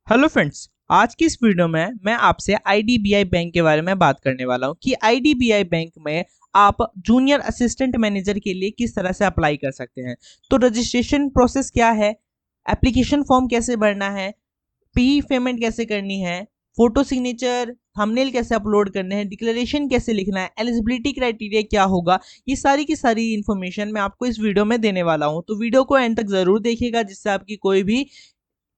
Hello friends. आज की इस वीडियो में मैं आपसे आईडीबीआई बैंक के बारे में बात करने वाला हूं कि आईडीबीआई बैंक में आप जूनियर असिस्टेंट मैनेजर के लिए किस तरह से अप्लाई कर सकते हैं। तो रजिस्ट्रेशन प्रोसेस क्या है, एप्लीकेशन फॉर्म कैसे भरना है, पी पेमेंट कैसे करनी है, फोटो सिग्नेचर थंबनेल कैसे अपलोड करने हैं, डिक्लेरेशन कैसे लिखना है, एलिजिबिलिटी क्राइटेरिया क्या होगा, ये सारी की सारी इन्फॉर्मेशन मैं आपको इस वीडियो में देने वाला हूं। तो वीडियो को एंड तक जरूर देखिएगा जिससे आपकी कोई भी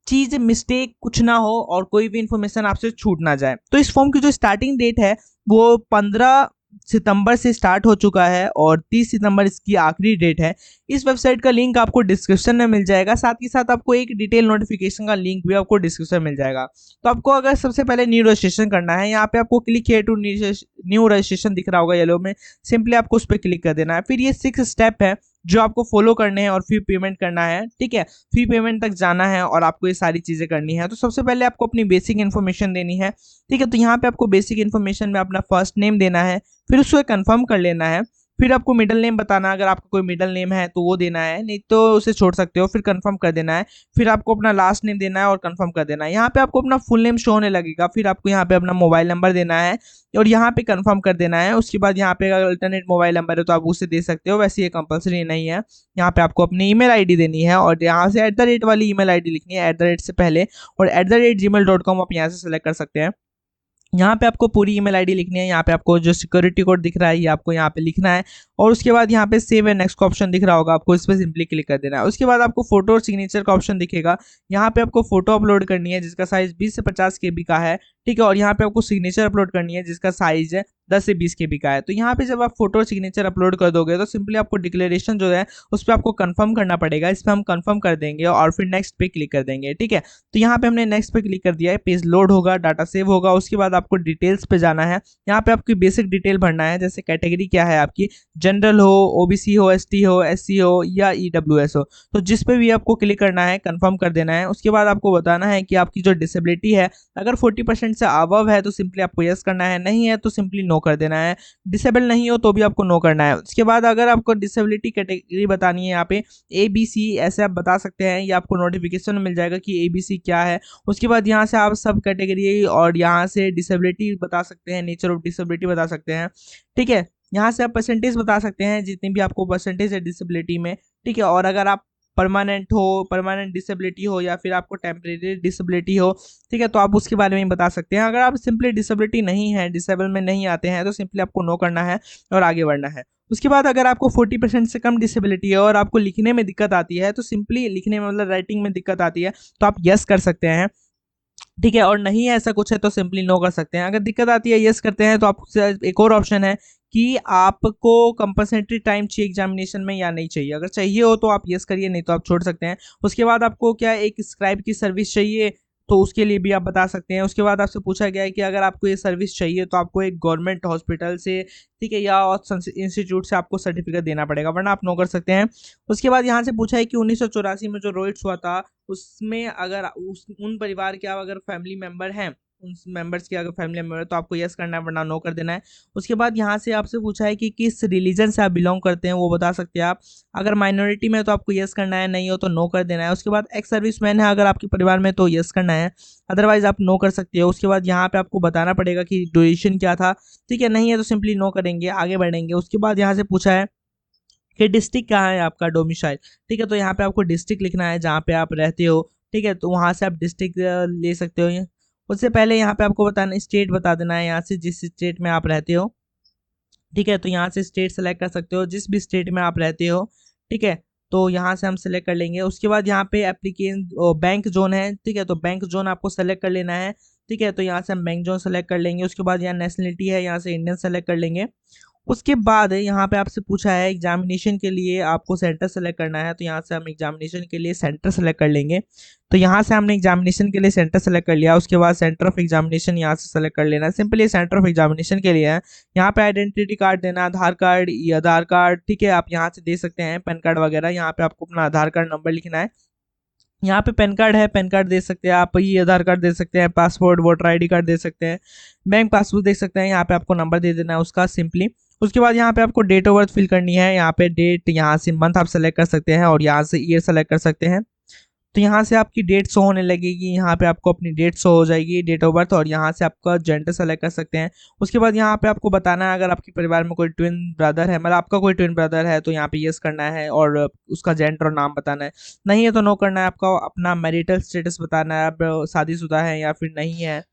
चीज मिस्टेक कुछ ना हो और कोई भी इंफॉर्मेशन आपसे छूट ना जाए। तो इस फॉर्म की जो स्टार्टिंग डेट है वो 15 सितंबर से स्टार्ट हो चुका है और 30 सितंबर इसकी आखिरी डेट है। इस वेबसाइट का लिंक आपको डिस्क्रिप्शन में मिल जाएगा, साथ ही साथ आपको एक डिटेल नोटिफिकेशन का लिंक भी आपको डिस्क्रिप्शन में मिल जाएगा। तो आपको अगर सबसे पहले न्यू रजिस्ट्रेशन करना है, यहाँ पे आपको click here to new registration दिख रहा होगा येलो में, सिंपली आपको उस पर क्लिक कर देना है। फिर ये 6 स्टेप है जो आपको फॉलो करने हैं और फिर पेमेंट करना है। ठीक है, फी पेमेंट तक जाना है और आपको ये सारी चीजें करनी है। तो सबसे पहले आपको अपनी बेसिक इन्फॉर्मेशन देनी है। ठीक है, तो यहाँ पे आपको बेसिक इन्फॉर्मेशन में अपना फर्स्ट नेम देना है, फिर उसको कंफर्म कर लेना है। फिर आपको मिडिल नेम बताना, अगर आपका कोई मिडिल नेम है तो वो देना है, नहीं तो उसे छोड़ सकते हो। फिर कंफर्म कर देना है। फिर आपको अपना लास्ट नेम देना है और कंफर्म कर देना है। यहाँ पे आपको अपना फुल नेम शो होने लगेगा। फिर आपको यहाँ पे अपना मोबाइल नंबर देना है और यहाँ पे कंफर्म कर देना है। उसके बाद यहाँ पे अगर अल्टरनेट मोबाइल नंबर है तो आप उसे दे सकते हो, वैसे ये कंपलसरी नहीं है। यहाँ पे आपको अपनी ईमेल आईडी देनी है और यहाँ से @ वाली ईमेल आईडी लिखनी है, @ से पहले, और @gmail.com आप यहाँ से सेलेक्ट कर सकते हैं। यहाँ पे आपको पूरी ईमेल आईडी लिखनी है। यहाँ पे आपको जो सिक्योरिटी कोड दिख रहा है ये आपको यहाँ पे लिखना है और उसके बाद यहाँ पे सेव एंड नेक्स्ट का ऑप्शन दिख रहा होगा, आपको इस पर सिंपली क्लिक कर देना है। उसके बाद आपको फोटो और सिग्नेचर का ऑप्शन दिखेगा। यहाँ पे आपको फोटो अपलोड करनी है जिसका साइज 20 से 50 KB का है। ठीक है, और यहाँ पे आपको सिग्नेचर अपलोड करनी है जिसका साइज है 10 से 20 KB का है। तो यहाँ पे जब आप फोटो और सिग्नेचर अपलोड कर दोगे तो सिंपली आपको डिक्लेरेशन जो है उस पर आपको कंफर्म करना पड़ेगा। इस पर हम कंफर्म कर देंगे और फिर नेक्स्ट पे क्लिक कर देंगे। ठीक है, तो यहाँ पे हमने नेक्स्ट पे क्लिक कर दिया है, पेज लोड होगा, डाटा सेव होगा। उसके बाद आपको डिटेल्स पे जाना है। यहाँ पे आपकी बेसिक डिटेल भरना है, जैसे कैटेगरी क्या है आपकी, जनरल हो, ओबीसी हो, एसटी हो, एससी हो या ईडब्ल्यूएस हो। तो जिस पे भी आपको क्लिक करना है, कंफर्म कर देना है। उसके बाद आपको बताना है कि आपकी जो डिसेबिलिटी है अगर 40% से अबव है तो सिंपली आपको यस करना है, नहीं है तो सिंपली नो कर देना है। डिसेबल नहीं हो तो भी आपको नो करना है। उसके बाद अगर आपको डिसेबिलिटी कैटेगरी बतानी है, यहाँ पे ABC ऐसे आप बता सकते हैं, ये आपको नोटिफिकेशन में मिल जाएगा कि ABC क्या है। उसके बाद यहाँ से आप सब कैटेगरी और यहाँ से डिसेबिलिटी बता सकते हैं, नेचर ऑफ डिसेबिलिटी बता सकते हैं। ठीक है, यहाँ से आप परसेंटेज बता सकते हैं जितनी भी आपको परसेंटेज है डिसेबिलिटी में। ठीक है, और अगर आप परमानेंट हो, परमानेंट डिसेबिलिटी हो या फिर आपको टेम्परेरी डिसेबिलिटी हो, ठीक है, तो आप उसके बारे में बता सकते हैं। अगर आप सिंपली डिसेबिलिटी नहीं है, डिसेबल में नहीं आते हैं, तो सिंपली आपको नो करना है और आगे बढ़ना है। उसके बाद अगर आपको 40% से कम डिसेबिलिटी है और आपको लिखने में दिक्कत आती है, तो सिंपली लिखने में मतलब राइटिंग में दिक्कत आती है तो आप यस कर सकते हैं। ठीक है, और नहीं है ऐसा कुछ है तो सिंपली नो कर सकते हैं। अगर दिक्कत आती है यस करते हैं तो आपको एक और ऑप्शन है कि आपको कंपलसरी टाइम चाहिए एग्जामिनेशन में या नहीं चाहिए। अगर चाहिए हो तो आप यस करिए, नहीं तो आप छोड़ सकते हैं। उसके बाद आपको क्या एक स्क्राइब की सर्विस चाहिए तो उसके लिए भी आप बता सकते हैं। उसके बाद आपसे पूछा गया है कि अगर आपको ये सर्विस चाहिए तो आपको एक गवर्नमेंट हॉस्पिटल से, ठीक है, या इंस्टीट्यूट से आपको सर्टिफिकेट देना पड़ेगा, वरना आप नो कर सकते हैं। उसके बाद यहाँ से पूछा है कि 1984 में जो रॉयट्स हुआ था उसमें अगर उन परिवार के अगर फैमिली मेंबर हैं, उन मेंबर्स के अगर फैमिली मेंबर है तो आपको यस करना है, वरना नो कर देना है। उसके बाद यहाँ से आपसे पूछा है कि किस रिलीजन से आप बिलोंग करते हैं, वो बता सकते हैं आप। अगर माइनॉरिटी में तो आपको यस करना है, नहीं हो तो नो कर देना है। उसके बाद एक्स सर्विसमैन है अगर आपके परिवार में तो यस करना है, अदरवाइज आप नो कर सकते हो। उसके बाद यहाँ पे आपको बताना पड़ेगा कि ड्यूरेशन क्या था। ठीक है, नहीं है तो सिंपली नो करेंगे, आगे बढ़ेंगे। उसके बाद यहाँ से पूछा है कि डिस्ट्रिक्ट कहाँ है आपका, डोमिसाइल। ठीक है, तो यहाँ पे आपको डिस्ट्रिक्ट लिखना है जहाँ पे आप रहते हो। ठीक है, तो वहाँ से आप डिस्ट्रिक्ट ले सकते हो। उससे पहले यहाँ पे आपको बताना, स्टेट बता देना है यहाँ से जिस स्टेट में आप रहते हो। ठीक है, तो यहाँ से स्टेट सेलेक्ट कर सकते हो जिस भी स्टेट में आप रहते हो। ठीक है, तो यहाँ से हम सेलेक्ट कर लेंगे। उसके बाद यहाँ पे एप्लीकेशन बैंक जोन है। ठीक है, तो बैंक जोन आपको सेलेक्ट कर लेना है। ठीक है, तो यहाँ से हम बैंक जोन सेलेक्ट कर लेंगे। उसके बाद यहाँ नेशनलिटी है, यहाँ से इंडियन सेलेक्ट कर लेंगे। उसके बाद यहाँ पे आपसे पूछा है एग्जामिनेशन के लिए आपको सेंटर सेलेक्ट करना है, तो यहाँ से हम एग्जामिनेशन के लिए सेंटर सेलेक्ट कर लेंगे। तो यहाँ से हमने एग्जामिनेशन के लिए सेंटर सेलेक्ट कर लिया। उसके बाद सेंटर ऑफ एग्जामिनेशन यहाँ से सेलेक्ट कर लेना है, सिंपली सेंटर ऑफ एग्जामिनेशन के लिए है। यहाँ पे आइडेंटिटी कार्ड देना, आधार कार्ड या आधार कार्ड, ठीक है, आप यहाँ से दे सकते हैं, पैन कार्ड वगैरह। यहाँ पे आपको अपना आधार कार्ड नंबर लिखना है। यहाँ पे पैन कार्ड है, पैन कार्ड दे सकते हैं आप, ये आधार कार्ड दे सकते हैं, पासपोर्ट वोटर आईडी कार्ड दे सकते हैं, बैंक पासबुक दे सकते हैं। यहाँ पे आपको नंबर दे देना है उसका सिंपली। उसके बाद यहाँ पे आपको डेट ऑफ बर्थ फिल करनी है। यहाँ पे डेट, यहाँ से मंथ आप सेलेक्ट कर सकते हैं और यहाँ से ईयर सेलेक्ट कर सकते हैं। तो यहाँ से आपकी डेट शो होने लगेगी, यहाँ पे आपको अपनी डेट शो हो जाएगी, डेट ऑफ बर्थ, और यहाँ से आपका जेंडर सेलेक्ट कर सकते हैं। उसके बाद यहाँ पे आपको बताना है अगर आपके परिवार में कोई ट्विन ब्रदर है, मतलब आपका कोई ट्विन ब्रदर है तो यहाँ पे यस करना है और उसका जेंडर और नाम बताना है। नहीं है तो नो करना है। आपका अपना मैरिटल स्टेटस बताना है, आप शादीशुदा है या फिर नहीं है,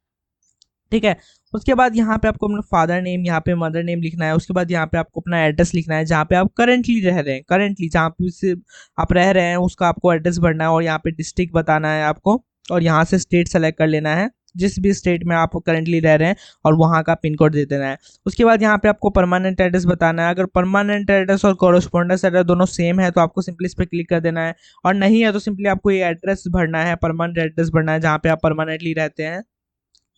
ठीक है। उसके बाद यहाँ पे आपको अपना फादर नेम, यहाँ पे मदर नेम लिखना है। उसके बाद यहाँ पे आपको अपना एड्रेस लिखना है जहाँ पे आप करेंटली रह रहे हैं, करेंटली जहाँ पे से आप रह रहे हैं उसका आपको एड्रेस भरना है, और यहाँ पे डिस्ट्रिक्ट बताना है आपको, और यहाँ से स्टेट सेलेक्ट कर लेना है जिस भी स्टेट में आप करेंटली रह रहे हैं, और वहाँ का पिन कोड दे देना है। उसके बाद यहाँ पे आपको परमानेंट एड्रेस बताना है। अगर परमानेंट एड्रेस और कॉरेस्पॉन्डेंस एड्रेस दोनों सेम है तो आपको सिंपली इस पर क्लिक कर देना है, और नहीं है तो सिंपली आपको ये एड्रेस भरना है, परमानेंट एड्रेस भरना है जहाँ पे आप परमानेंटली रहते हैं,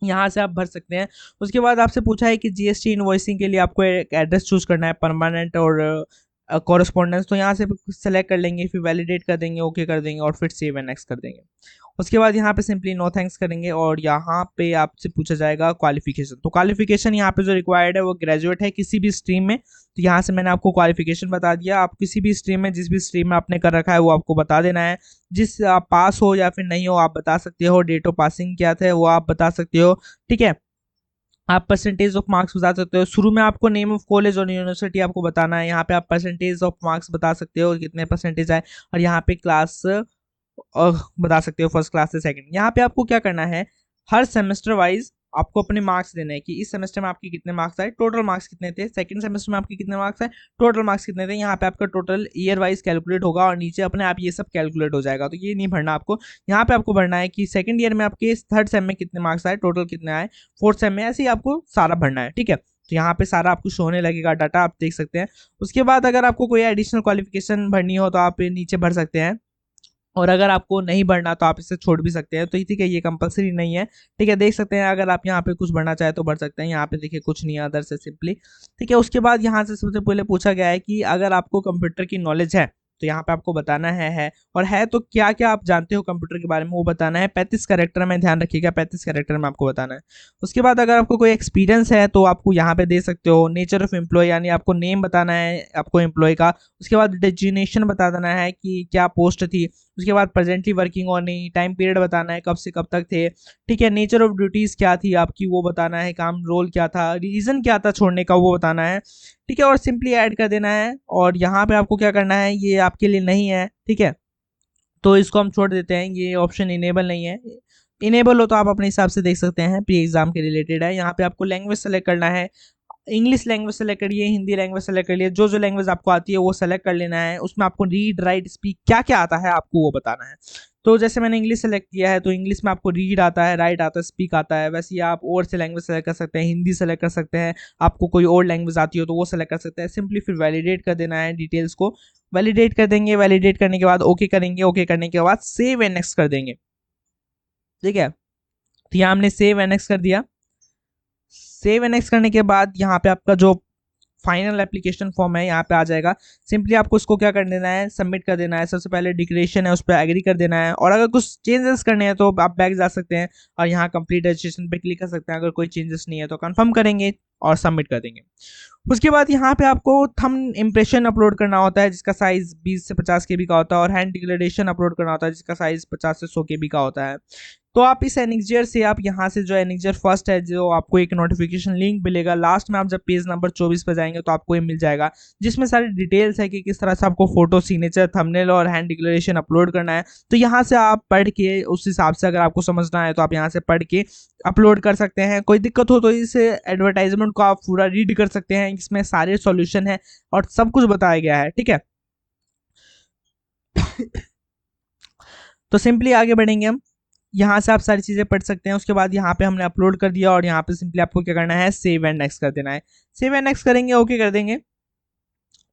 यहाँ से आप भर सकते हैं। उसके बाद आपसे पूछा है कि जीएसटी इनवॉइसिंग के लिए आपको एक एड्रेस चूज करना है, परमानेंट और कॉरेस्पॉन्डेंस, तो यहाँ से सेलेक्ट कर लेंगे, फिर वैलिडेट कर देंगे, ओके कर देंगे, और फिर सेव एंड नेक्स्ट कर देंगे। उसके बाद यहाँ पे सिंपली नो थैंक्स करेंगे, और यहाँ पे आपसे पूछा जाएगा क्वालिफिकेशन। तो क्वालिफिकेशन यहाँ पे जो रिक्वायर्ड है वो ग्रेजुएट है किसी भी स्ट्रीम में, तो यहाँ से मैंने आपको क्वालिफिकेशन बता दिया। आप किसी भी स्ट्रीम में, जिस भी स्ट्रीम में आपने कर रखा है वो आपको बता देना है। जिस आप पास हो या फिर नहीं हो आप बता सकते हो, डेट ऑफ पासिंग क्या था वो आप बता सकते हो, ठीक है। आप परसेंटेज ऑफ मार्क्स बता सकते हो। शुरू में आपको नेम ऑफ कॉलेज और यूनिवर्सिटी आपको बताना है, यहाँ पे आप परसेंटेज ऑफ मार्क्स बता सकते हो कितने परसेंटेज आए, और यहाँ पे क्लास बता सकते हो फर्स्ट क्लास से सेकंड। यहाँ पे आपको क्या करना है, हर सेमेस्टर वाइज आपको अपने मार्क्स देने हैं कि इस सेमेस्टर में आपके कितने मार्क्स आए, टोटल मार्क्स कितने थे, सेकंड सेमेस्टर में आपके कितने मार्क्स आए, टोटल मार्क्स कितने थे। यहाँ पे आपका टोटल ईयर वाइज कैलकुलेट होगा और नीचे अपने आप ये सब कैलकुलेट हो जाएगा, तो ये नहीं भरना आपको। यहाँ पे आपको भरना है कि सेकंड ईयर में आपके थर्ड सेम में कितने मार्क्स आए, टोटल कितने आए, फोर्थ सेम में, ऐसे ही आपको सारा भरना है, ठीक है। तो यहाँ पे सारा आपको शो होने लगेगा डाटा, आप देख सकते हैं। उसके बाद अगर आपको कोई एडिशनल क्वालिफिकेशन भरनी हो तो आप नीचे भर सकते हैं, और अगर आपको नहीं भरना तो आप इसे छोड़ भी सकते हैं, तो ठीक है, ये कंपलसरी नहीं है, ठीक है। देख सकते हैं अगर आप यहाँ पे कुछ भरना चाहे तो भर सकते हैं। यहाँ पे देखिए कुछ नहीं है अदर से सिंपली, ठीक है। उसके बाद यहाँ से सबसे पहले पूछा गया है कि अगर आपको कंप्यूटर की नॉलेज है तो यहाँ पे आपको बताना है, और है तो क्या क्या आप जानते हो कंप्यूटर के बारे में वो बताना है। 35 कैरेक्टर में, ध्यान रखिएगा 35 कैरेक्टर में आपको बताना है। उसके बाद अगर आपको कोई एक्सपीरियंस है तो आपको यहाँ पे दे सकते हो। नेचर ऑफ एम्प्लॉय, यानी आपको नेम बताना है आपको एम्प्लॉय का। उसके बाद डेजिग्नेशन बता देना है कि क्या पोस्ट थी। उसके बाद प्रेजेंटली वर्किंग और नहीं, टाइम पीरियड बताना है कब से कब तक थे, ठीक है। नेचर ऑफ ड्यूटीज क्या थी आपकी वो बताना है, काम रोल क्या था, रीजन क्या था छोड़ने का वो बताना है, ठीक है। और सिंपली ऐड कर देना है, और यहाँ पे आपको क्या करना है, ये आपके लिए नहीं है, ठीक है, तो इसको हम छोड़ देते हैं, ये ऑप्शन इनेबल नहीं है। इनेबल हो तो आप अपने हिसाब से देख सकते हैं, प्री एग्जाम के रिलेटेड है। यहाँ पे आपको लैंग्वेज सेलेक्ट करना है, इंग्लिश लैंग्वेज सेलेक्ट करिए, हिंदी लैंग्वेज सेलेक्ट करिए, जो जो लैंग्वेज आपको आती है वो सेलेक्ट कर लेना है। उसमें आपको रीड राइट स्पीक क्या क्या आता है आपको वो बताना है। तो जैसे मैंने इंग्लिश सेलेक्ट किया है तो इंग्लिश में आपको रीड आता है, राइट आता है, स्पीक आता है। वैसे ही आप और से लैंग्वेज सेलेक्ट कर सकते हैं, हिंदी सेलेक्ट कर सकते हैं, आपको कोई और लैंग्वेज आती हो तो वो सेलेक्ट कर सकते हैं। सिंपली फिर वैलिडेट कर देना है, डिटेल्स को वैलिडेट कर देंगे। वैलिडेट करने के बाद ओके करेंगे, ओके करने के बाद सेव एंड नेक्स्ट कर देंगे, ठीक है। तो यहाँ हमने सेव एंड नेक्स्ट कर दिया। सेव एंड नेक्स्ट करने के बाद यहाँ पे आपका जो फाइनल एप्लीकेशन फॉर्म है यहाँ पे आ जाएगा। सिंपली आपको इसको क्या कर देना है, सबमिट कर देना है। सबसे पहले डिक्लेरेशन है उस पर एग्री कर देना है, और अगर कुछ चेंजेस करने हैं तो आप बैक जा सकते हैं और यहाँ कंप्लीट रजिस्ट्रेशन पे क्लिक कर सकते हैं। अगर कोई चेंजेस नहीं है तो कंफर्म करेंगे और सबमिट कर देंगे। उसके बाद यहाँ पे आपको थंब इम्प्रेशन अपलोड करना होता है जिसका साइज 20 से 50 KB का होता है, और हैंड डिक्लेरेशन अपलोड करना होता है जिसका साइज 50 से 100 KB का होता है। तो आप इस एनिक्जर से, आप यहाँ से जो एनिक्जर फर्स्ट है, जो आपको एक नोटिफिकेशन लिंक मिलेगा लास्ट में, आप जब पेज नंबर 24 पर जाएंगे तो आपको ये मिल जाएगा, जिसमें सारी डिटेल्स है कि किस तरह से आपको फोटो, सिग्नेचर, थंबनेल और हैंड डिक्लेरेशन अपलोड करना है। तो यहाँ से आप पढ़ के उस हिसाब से अगर आपको समझना है तो आप यहाँ से पढ़ के अपलोड कर सकते हैं। कोई दिक्कत हो तो इस एडवर्टाइजमेंट को आप पूरा रीड कर सकते हैं, इसमें सारे सॉल्यूशन है और सब कुछ बताया गया है, ठीक है। तो सिंपली आगे बढ़ेंगे हम, यहाँ से आप सारी चीज़ें पढ़ सकते हैं। उसके बाद यहाँ पे हमने अपलोड कर दिया और यहाँ पे सिंपली आपको क्या करना है, सेव एंड नेक्स्ट कर देना है। सेव एंड नेक्स्ट करेंगे, ओके कर देंगे,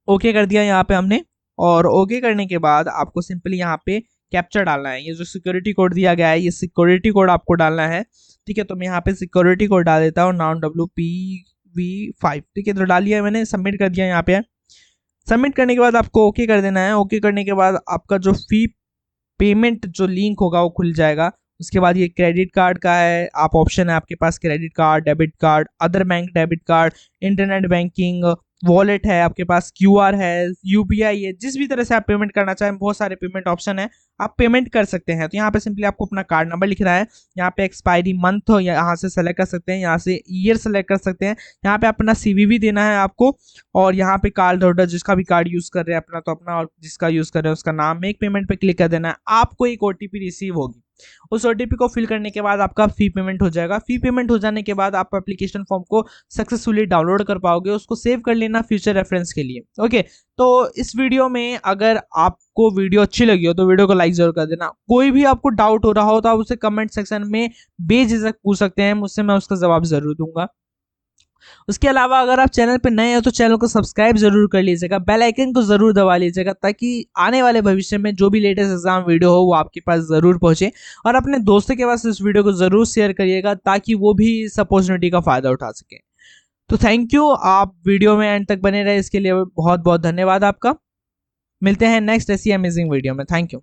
ओके कर दिया यहाँ पे हमने। और ओके करने के बाद आपको सिंपली यहाँ पे कैप्चर डालना है। ये जो सिक्योरिटी कोड दिया गया है ये सिक्योरिटी कोड आपको डालना है, ठीक है। तो मैं यहाँ पे सिक्योरिटी कोड डाल देता हूँ, 9WPV5, ठीक है। तो डाल लिया मैंने, सबमिट कर दिया यहाँ पे। सबमिट करने के बाद आपको ओके कर देना है। ओके करने के बाद आपका जो फी पेमेंट जो लिंक होगा वो खुल जाएगा। उसके बाद ये क्रेडिट कार्ड का है, आप ऑप्शन है आपके पास credit card, debit card, other bank debit card, internet banking, wallet है, आपके पास क्यूआर है, यूपीआई है, जिस भी तरह से आप पेमेंट करना चाहें, बहुत सारे पेमेंट ऑप्शन है, आप पेमेंट कर सकते हैं। तो यहाँ पे सिंपली आपको अपना कार्ड नंबर लिखना है, यहाँ पे एक्सपायरी मंथ हो यहाँ से सेलेक्ट कर सकते हैं, यहाँ से ईयर सेलेक्ट कर सकते हैं, यहाँ पे अपना सीवीवी देना है आपको, और यहाँ पे कार्ड होल्डर जिसका भी कार्ड यूज कर रहे हैं अपना तो अपना, और जिसका यूज कर रहे हैं उसका नाम, मेक पेमेंट पे क्लिक कर देना है। आपको एक ओटीपी रिसीव होगी, उस ओटीपी को फिल करने के बाद आपका फी पेमेंट हो जाएगा। फी पेमेंट हो जाने के बाद आप एप्लीकेशन फॉर्म को सक्सेसफुली डाउनलोड कर पाओगे, उसको सेव कर लेना फ्यूचर रेफरेंस के लिए। ओके, तो इस वीडियो में अगर आपको वीडियो अच्छी लगी हो तो वीडियो को लाइक जरूर कर देना। कोई भी आपको डाउट हो रहा हो तो आप उसे कमेंट सेक्शन में बेझिझक पूछ सकते हैं मुझसे, मैं उसका जवाब जरूर दूंगा। उसके अलावा अगर आप चैनल पर नए हो तो चैनल को सब्सक्राइब जरूर कर लीजिएगा, बेल आइकन को जरूर दबा लीजिएगा, ताकि आने वाले भविष्य में जो भी लेटेस्ट एग्जाम वीडियो हो वो आपके पास जरूर पहुंचे। और अपने दोस्तों के पास इस वीडियो को जरूर शेयर करिएगा ताकि वो भी इस अपॉर्चुनिटी का फायदा उठा सके। तो थैंक यू, आप वीडियो में एंड तक बने रहे, इसके लिए बहुत बहुत धन्यवाद आपका। मिलते हैं नेक्स्ट ऐसी अमेजिंग वीडियो में। Thank you.